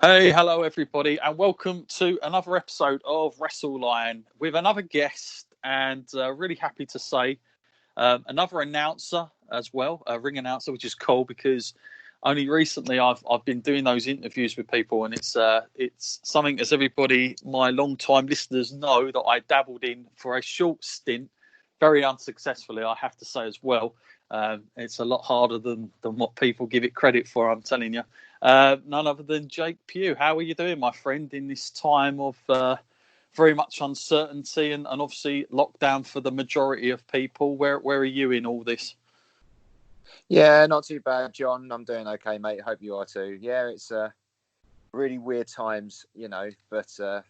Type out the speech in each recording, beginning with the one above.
Hey, hello everybody, and welcome to another episode of WrestleLINE with another guest, and really happy to say another announcer as well, a ring announcer, which is cool because only recently I've been doing those interviews with people, and it's something, as everybody, my long-time listeners know, that I dabbled in for a short stint, very unsuccessfully, I have to say as well. It's a lot harder than what people give it credit for, I'm telling you. None other than Jake Pugh. How are you doing, my friend, in this time of very much uncertainty and obviously lockdown for the majority of people? Where are you in all this? Yeah, not too bad, John. I'm doing okay, mate. Hope you are too. Yeah, it's really weird times, but it's a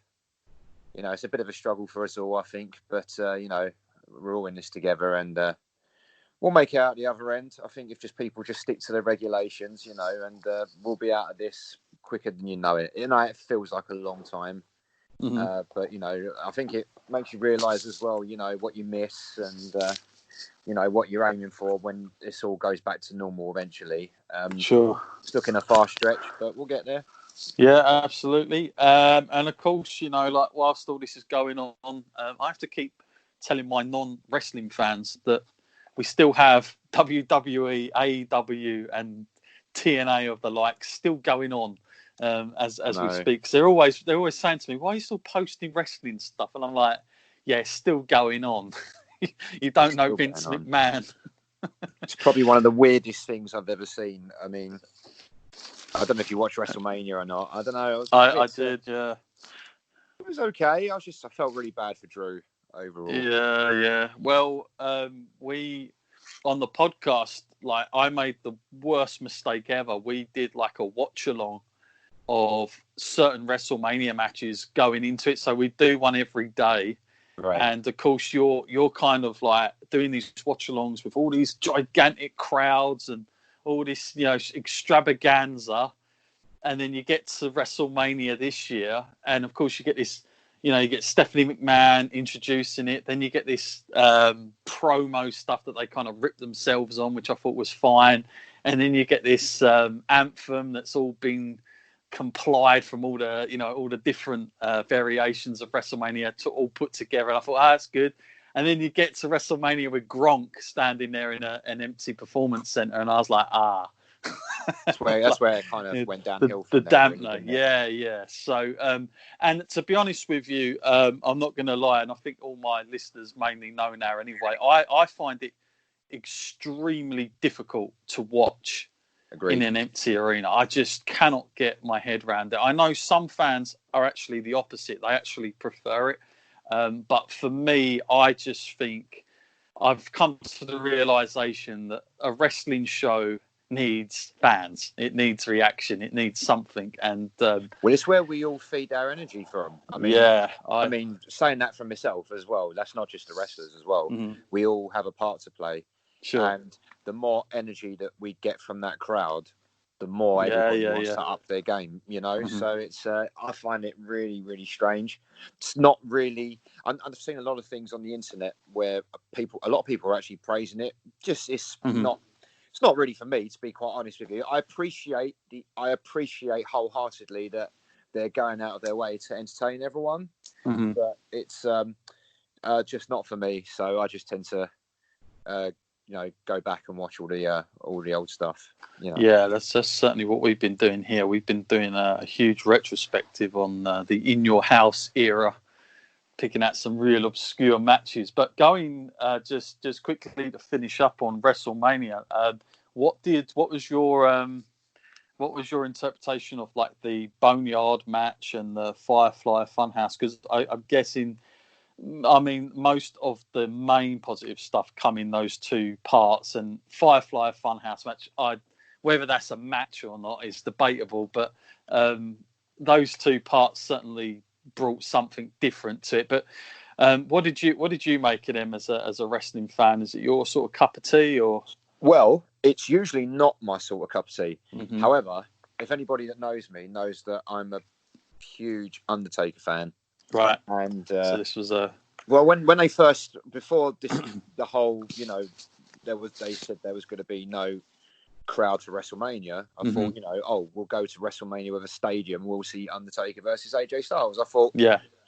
bit of a struggle for us all, I think. But we're all in this together, and we'll make it out the other end. I think if people just stick to the regulations, and we'll be out of this quicker than you know it. It feels like a long time, but I think it makes you realise as well, what you miss and what you're aiming for when this all goes back to normal eventually. Sure. It's looking a far stretch, but we'll get there. Yeah, absolutely. And of course, like whilst all this is going on, I have to keep telling my non-wrestling fans that we still have WWE, AEW, and TNA of the like still going on as we speak. 'Cause they're always saying to me, "Why are you still posting wrestling stuff?" And I'm like, "Yeah, it's still going on." You don't know Vince McMahon. It's probably one of the weirdest things I've ever seen. I mean, I don't know if you watch WrestleMania or not. I don't know. I did, yeah. It was okay. I felt really bad for Drew overall. Yeah. Well, we on the podcast, like, I made the worst mistake ever. We did like a watch along of certain WrestleMania matches going into it. So we do one every day. Right. And of course, you're kind of like doing these watch-alongs with all these gigantic crowds and all this, extravaganza. And then you get to WrestleMania this year, and of course you get this, you get Stephanie McMahon introducing it. Then you get this promo stuff that they kind of rip themselves on, which I thought was fine. And then you get this anthem that's all been complied from all the different variations of WrestleMania to all put together. And I thought, that's good. And then you get to WrestleMania with Gronk standing there in an empty performance center, and I was like, That's where it kind of went downhill. The dampener, yeah. So, and to be honest with you, I'm not going to lie, and I think all my listeners mainly know now anyway. I find it extremely difficult to watch. Agreed. In an empty arena. I just cannot get my head around it. I know some fans are actually the opposite. They actually prefer it. But for me, I just think I've come to the realization that a wrestling show needs fans. It needs reaction. It needs something. And well, it's where we all feed our energy from. I mean, saying that from myself as well. That's not just the wrestlers as well. Mm-hmm. We all have a part to play. Sure. And the more energy that we get from that crowd, the more everybody wants to up their game, Mm-hmm. So it's I find it really, really strange. It's not really. I've seen a lot of things on the internet where a lot of people are actually praising it. Just it's not. It's not really for me, to be quite honest with you. I appreciate wholeheartedly that they're going out of their way to entertain everyone, but it's just not for me. So I just tend to. Go back and watch all the old stuff. Yeah, that's certainly what we've been doing here. We've been doing a huge retrospective on the In Your House era, picking out some real obscure matches. But going just quickly to finish up on WrestleMania, what was your interpretation of like the Boneyard match and the Firefly Funhouse? Because I'm guessing. I mean, most of the main positive stuff come in those two parts, and Firefly Funhouse match, whether that's a match or not is debatable, but those two parts certainly brought something different to it. But what did you make of them as a wrestling fan? Is it your sort of cup of tea, or? Well, it's usually not my sort of cup of tea. Mm-hmm. However, if anybody that knows me knows that I'm a huge Undertaker fan. Right, and so this was when they first, before this, the whole, they said there was going to be no crowd for WrestleMania. I thought, we'll go to WrestleMania with a stadium. We'll see Undertaker versus AJ Styles. I thought,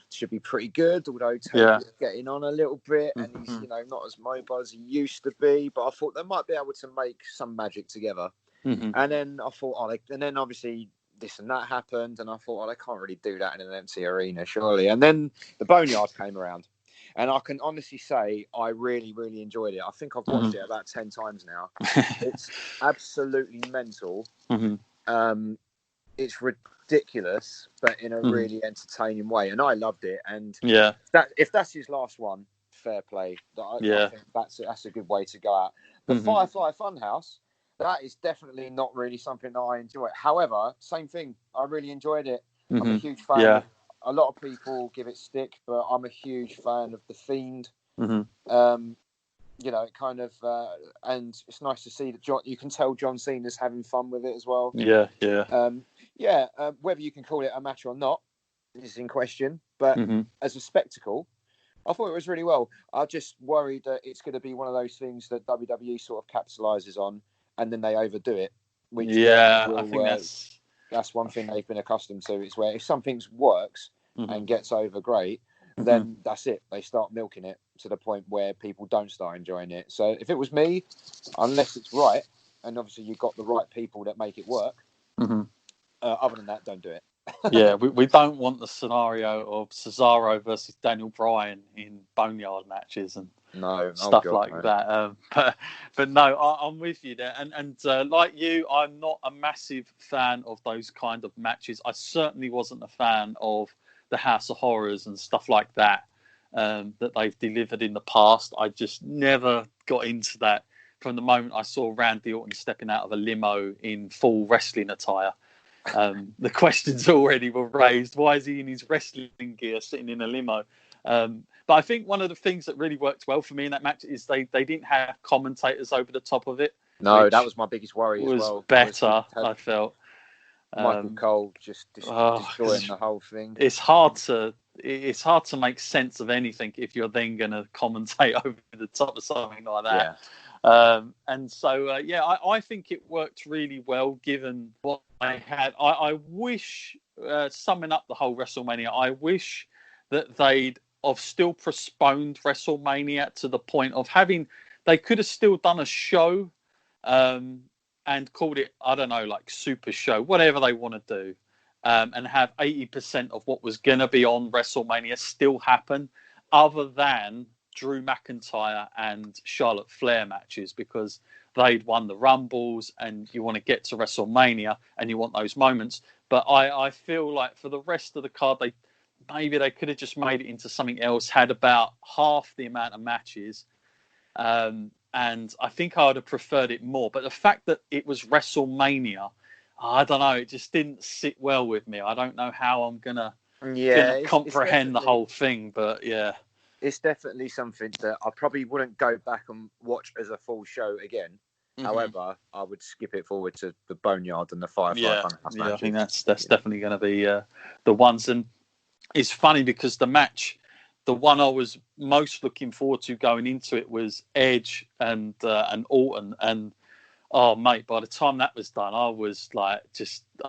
should be pretty good, although Taker's getting on a little bit and he's, not as mobile as he used to be. But I thought they might be able to make some magic together. And then I thought, and then obviously this and that happened, and I thought, they can't really do that in an empty arena, surely. And then the Boneyard came around. And I can honestly say I really, really enjoyed it. I think I've watched it about 10 times now. It's absolutely mental. It's ridiculous, but in a really entertaining way. And I loved it. And if that's his last one, fair play. I think that's a good way to go out. The Firefly Funhouse, that is definitely not really something that I enjoy. However, same thing. I really enjoyed it. I'm a huge fan of. A lot of people give it stick, but I'm a huge fan of The Fiend. It kind of, and it's nice to see that you can tell John Cena's having fun with it as well. Whether you can call it a match or not is in question, but as a spectacle, I thought it was really well. I'm just worried that it's going to be one of those things that WWE sort of capitalizes on, and then they overdo it. Which I think that's one thing they've been accustomed to. Is where if something works and gets over great, then that's it. They start milking it to the point where people don't start enjoying it. So if it was me, unless it's right, and obviously you've got the right people that make it work, other than that, don't do it. we don't want the scenario of Cesaro versus Daniel Bryan in Boneyard matches and stuff that. But no, I'm with you there. And like you, I'm not a massive fan of those kind of matches. I certainly wasn't a fan of the House of Horrors and stuff like that that they've delivered in the past. I just never got into that from the moment I saw Randy Orton stepping out of a limo in full wrestling attire. The questions already were raised. Why is he in his wrestling gear sitting in a limo? But I think one of the things that really worked well for me in that match is they didn't have commentators over the top of it. No, that was my biggest worry as well. Was better, I felt. Michael Cole just destroying the whole thing. It's hard to make sense of anything if you're then going to commentate over the top of something like that. And so, I think it worked really well given what I had. I wish, summing up the whole WrestleMania, I wish that they'd have still postponed WrestleMania to the point of they could have still done a show and called it, I don't know, like Super Show, whatever they want to do, and have 80% of what was going to be on WrestleMania still happen, other than Drew McIntyre and Charlotte Flair matches, because they'd won the Rumbles and you want to get to WrestleMania and you want those moments. But I feel like for the rest of the card, they could have just made it into something else, had about half the amount of matches. And I think I would have preferred it more. But the fact that it was WrestleMania, I don't know, it just didn't sit well with me. I don't know how I'm going to comprehend the whole thing, but yeah. It's definitely something that I probably wouldn't go back and watch as a full show again. However, I would skip it forward to the Boneyard and the Firefly Funhouse matches. I think that's definitely going to be the ones. And it's funny because the match, the one I was most looking forward to going into it was Edge and Orton. And oh, mate, by the time that was done, I was like,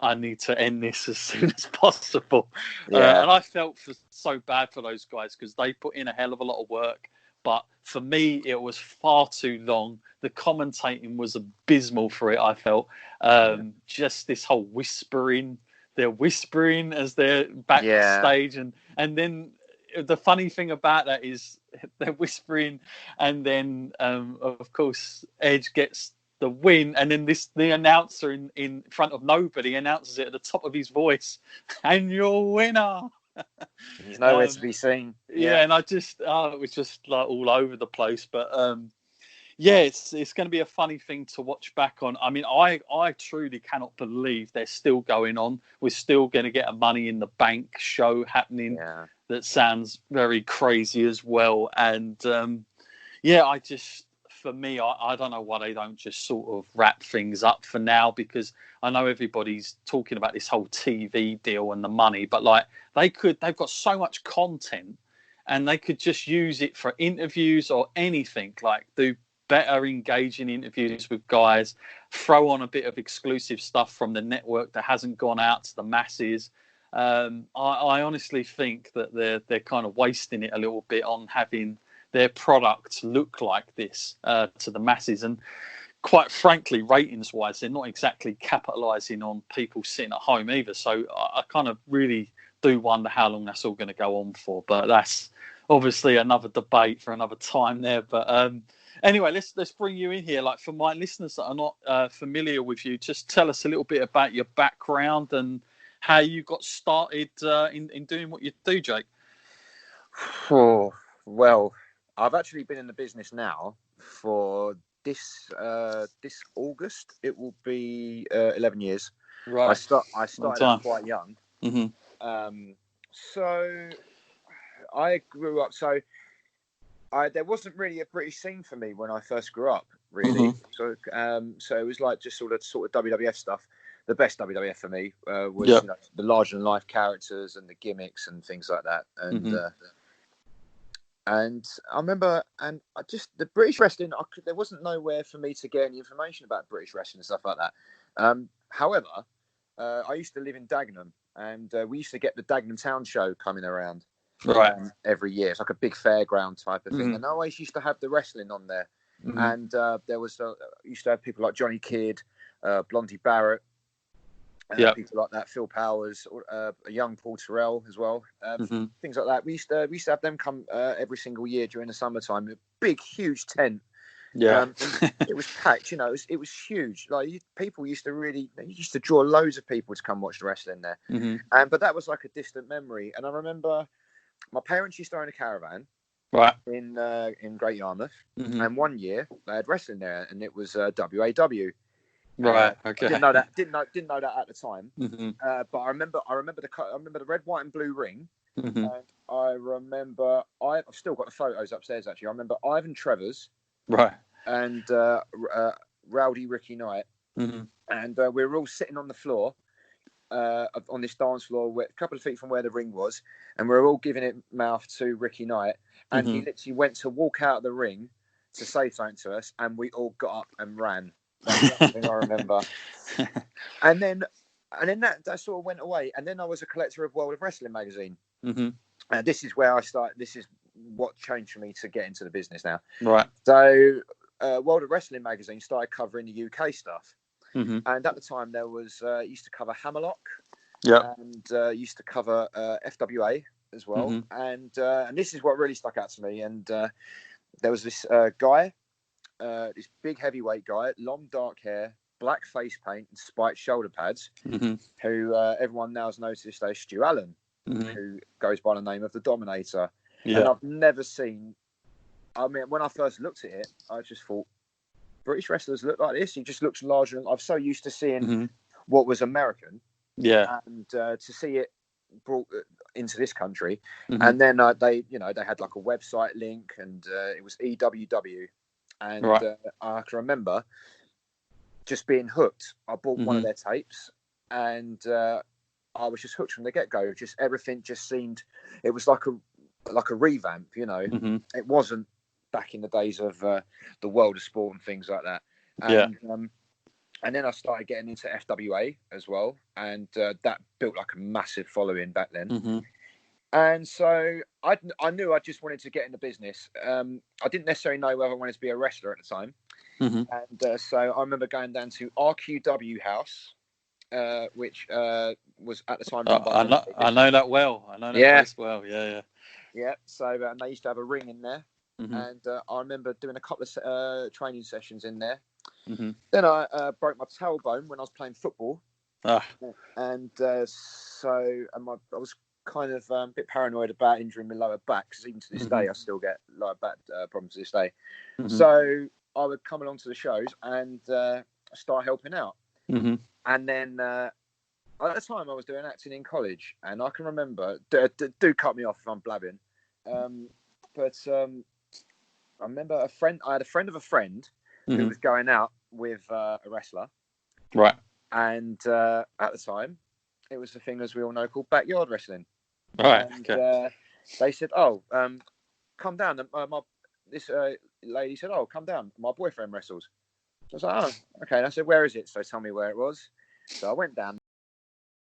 I need to end this as soon as possible. And I felt so bad for those guys because they put in a hell of a lot of work. But for me, it was far too long. The commentating was abysmal for it, I felt. Just this whole whispering. They're whispering as they're backstage. And then the funny thing about that is they're whispering. And then, of course, Edge gets the win, and then the announcer in front of nobody announces it at the top of his voice, and your winner. He's nowhere to be seen. And I just it was just like all over the place. But it's going to be a funny thing to watch back on. I mean, I truly cannot believe they're still going on. We're still going to get a Money in the Bank show happening. That sounds very crazy as well. And for me, I don't know why they don't just sort of wrap things up for now, because I know everybody's talking about this whole TV deal and the money, but like they've got so much content and they could just use it for interviews or anything, like do better engaging interviews with guys, throw on a bit of exclusive stuff from the network that hasn't gone out to the masses. I honestly think that they're kind of wasting it a little bit on having their product look like this to the masses. And quite frankly, ratings-wise, they're not exactly capitalising on people sitting at home either. So I kind of really do wonder how long that's all going to go on for. But that's obviously another debate for another time there. But anyway, let's bring you in here. Like, for my listeners that are not familiar with you, just tell us a little bit about your background and how you got started in doing what you do, Jake. Oh, well, I've actually been in the business now for this August. It will be 11 years. Right. I started out quite young. Mm-hmm. So I grew up. So there wasn't really a British scene for me when I first grew up, really. Mm-hmm. So it was like just sort of WWF stuff. The best WWF for me was the larger than life characters and the gimmicks and things like that. And mm-hmm. And I remember, and the British wrestling, there wasn't nowhere for me to get any information about British wrestling and stuff like that. However, I used to live in Dagenham, and we used to get the Dagenham Town Show coming around every year. It's like a big fairground type of thing. Mm-hmm. And I always used to have the wrestling on there. Mm-hmm. And there was used to have people like Johnny Kidd, Blondie Barrett, people like that, Phil Powers, a young Paul Terrell as well, mm-hmm. things like that. We used to have them come every single year during the summertime. A big, huge tent. Yeah, it was packed. It was huge. Like people used to draw loads of people to come watch the wrestling there. Mm-hmm. But that was like a distant memory. And I remember my parents used to own a caravan, in Great Yarmouth. Mm-hmm. And one year they had wrestling there, and it was WAW. Right. Okay. I didn't know that. Didn't know that at the time. Mm-hmm. But I remember the red, white, and blue ring. Mm-hmm. And I remember I've still got the photos upstairs. Actually, I remember Ivan Trevors, right, and Rowdy Ricky Knight, mm-hmm. and we were all sitting on the floor, on this dance floor, a couple of feet from where the ring was, and we were all giving it mouth to Ricky Knight, and mm-hmm. he literally went to walk out of the ring to say something to us, and we all got up and ran. That's the thing I remember. and then that sort of went away. And then I was a collector of World of Wrestling magazine. Mm-hmm. And this is where I started. This is what changed for me to get into the business now. Right. So World of Wrestling magazine started covering the UK stuff. Mm-hmm. And at the time there was used to cover Hammerlock. Yeah. And used to cover FWA as well. Mm-hmm. And this is what really stuck out to me. And there was this guy. This big heavyweight guy, long dark hair, black face paint, and spiked shoulder pads, mm-hmm. who everyone now has noticed as Stu Allen, mm-hmm. who goes by the name of the Dominator. Yeah. And I've never seen. I mean, when I first looked at it, I just thought British wrestlers look like this. He just looks larger. I'm so used to seeing mm-hmm. what was American, and to see it brought into this country, mm-hmm. and then they had like a website link, and it was EWW. And I can remember just being hooked. I bought mm-hmm. one of their tapes, and I was just hooked from the get-go. Just everything just seemed. It was like a revamp, Mm-hmm. It wasn't back in the days of the world of sport and things like that. And, and then I started getting into FWA as well, and that built like a massive following back then. Mm-hmm. And so I knew I just wanted to get in the business. I didn't necessarily know whether I wanted to be a wrestler at the time. Mm-hmm. And so I remember going down to RQW House, which was at the time. I know that well. I know that place well. Yeah. Yeah. So and they used to have a ring in there. Mm-hmm. And I remember doing a couple of training sessions in there. Mm-hmm. Then I broke my tailbone when I was playing football. And I was kind of a bit paranoid about injuring my lower back, because even to this mm-hmm. day I still get lower back problems to this day. Mm-hmm. So I would come along to the shows and start helping out. Mm-hmm. And then at the time I was doing acting in college, and I can remember, do cut me off if I'm blabbing, but I remember I had a friend of a friend mm-hmm. who was going out with a wrestler, right? And at the time it was the thing, as we all know, called backyard wrestling. Right. And they said, "Oh, come down." This lady said, "Oh, come down. My boyfriend wrestles." I was like, oh, okay. And I said, where is it? So tell me where it was. So I went down